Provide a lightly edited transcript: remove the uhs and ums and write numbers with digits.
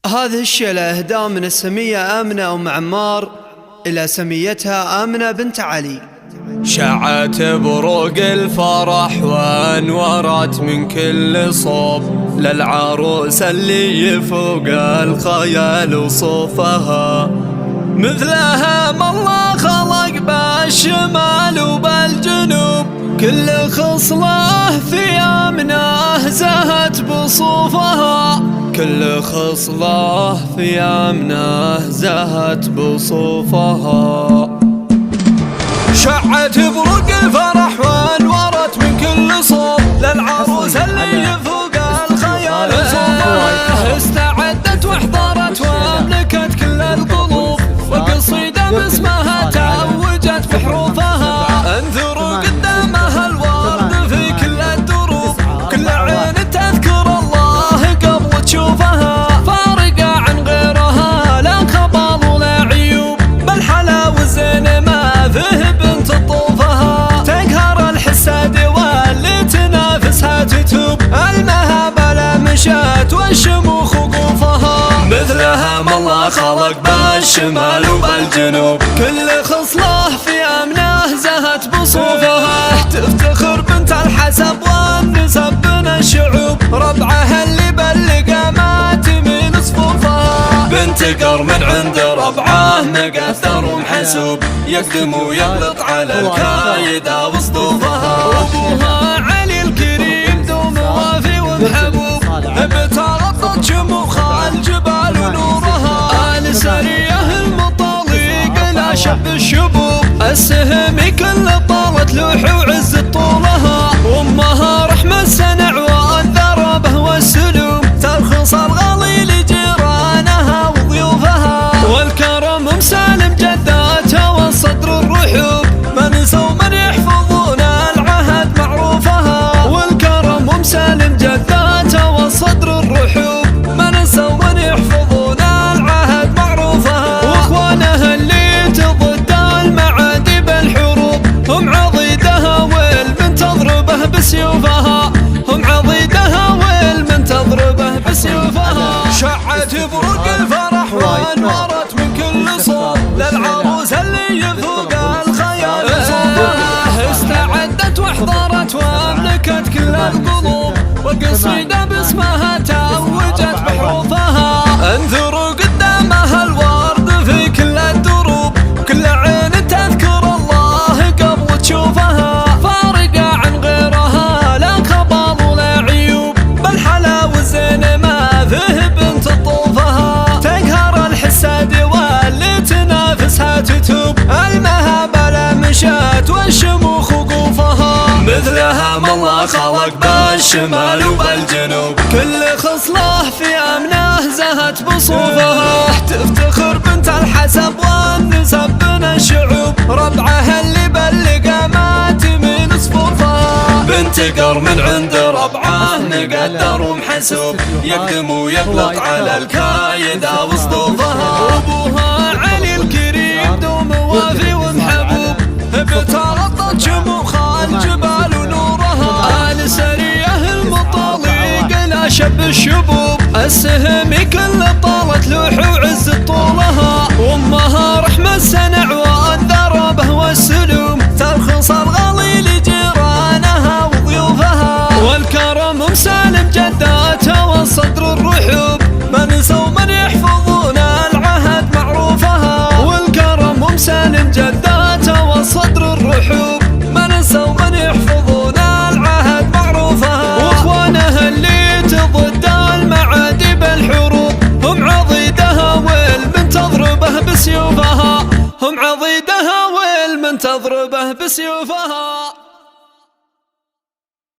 هذه الشيلة إهداء من السمية آمنة أم عمار إلى سميتها آمنة بنت علي. شعت بروق الفرح وانورت من كل صوب للعروس اللي يفوق الخيال وصوفها، مثلها ما الله خلق بالشمال وبالجنوب، كل خصلة في آمنة زهت بصوفها، كل خصلة في آمنة زهت بصوفها. شعت بروق الفرح وانورت من كل صوب للعروس اللي يفوق الخيال وصوفها، استعدت واحضرت واملكت كل القلوب، والقصيدة باسمها تعوجت بحروفها، انثروا قدامها الورد في كل الدروب، كل عين تذكر الله قبل تشوفها، فارقة عن غيرها لا خبال ولا عيوب، بل حلا والزين ما فيه بنت طوفها، تقهر الحساد واللي تنافسها تتوب، المهابة لا مشات والشموخ وقوفها، مثلها ما الله خلق بالشمال وبالجنوب، كل خصلة في آمنة زهت بصوفها، تفتخر بنت الحسب والنسب بين الشعوب، ربعها اللي بلق مات من صفوفها، بنت قر من عند ربعه مقدر ومحسوب، يقدم ويغلط على الكايدة وصدوفها، وابوها علي الكريم دوم وافي ومحبوب، بتغطت شموخها الجبال ونورها، آل سريه المطالق لا شب الشبوب، السهم كل طالت لوح وعز طولها، وامها رحمة السنع والذربه والسلوم، ترخص الغالي لجيرانها وضيوفها، والكرم مسالم جداتها والصدر الرحوب، من سو من يحفظون العهد معروفها، والكرم مسالم جداتها والصدر الرحوب، من سو من يحفظون العهد معروفها، واخوانها اللي تضد المعادي بالحروب، هم عضيدها والمن تضربه بسيوفها، هم عضيدها والمن تضربه بسيوفها. شعت بروق الفرح وانورت من كل صوب للعروس اللي يفوق الخيال وصوفها، استعدت واحضرت واملكت كل القلوب، والقصيدة باسمها تعوجت بحروفها، انثروا قدامها الورد في كل الدروب، كل عين تذكر الله قبل تشوفها، فارقة عن غيرها لا خبال ولا عيوب، بل حلا والزين ما فيه بنت طوفها، تقهر الحساد واللي تنافسها تتوب، المهابة لا مشات والشموخ وقوفها، مثلها ما الله خلق بالشمال وبالجنوب، كل خصلة في آمنة زهت بصوفها، تفتخر بنت الحسب والنسب بين الشعوب، ربعها اللي بلق مات من صفوفها، بنت قر من عند ربعه مقدر ومحسوب، يقدم ويغلط على الكايدة وصدوفها، وابوها علي الكريم دوم وافي ومحبوب، بتغطت شموخها الجبال ونورها، آل سريه المطالق لا شب الشبوب، السهم كل طالت لوح وعز طولها، وامها رحمة السنع والذربه والسلوم، ترخص الغالي لجيرانها وضيوفها، والكرم مسالم جداتها والصدر الرحوب، من سو من يحفظون العهد معروفها، والكرم مسالم جداتها والصدر الرحوب، من سو من يحفظون العهد معروفها، واخوانها اللي تضد المعادي بالحروب، هم عضيدها والمن تضربه بسيوفها، هم عضيدها والمن تضربه بسيوفها.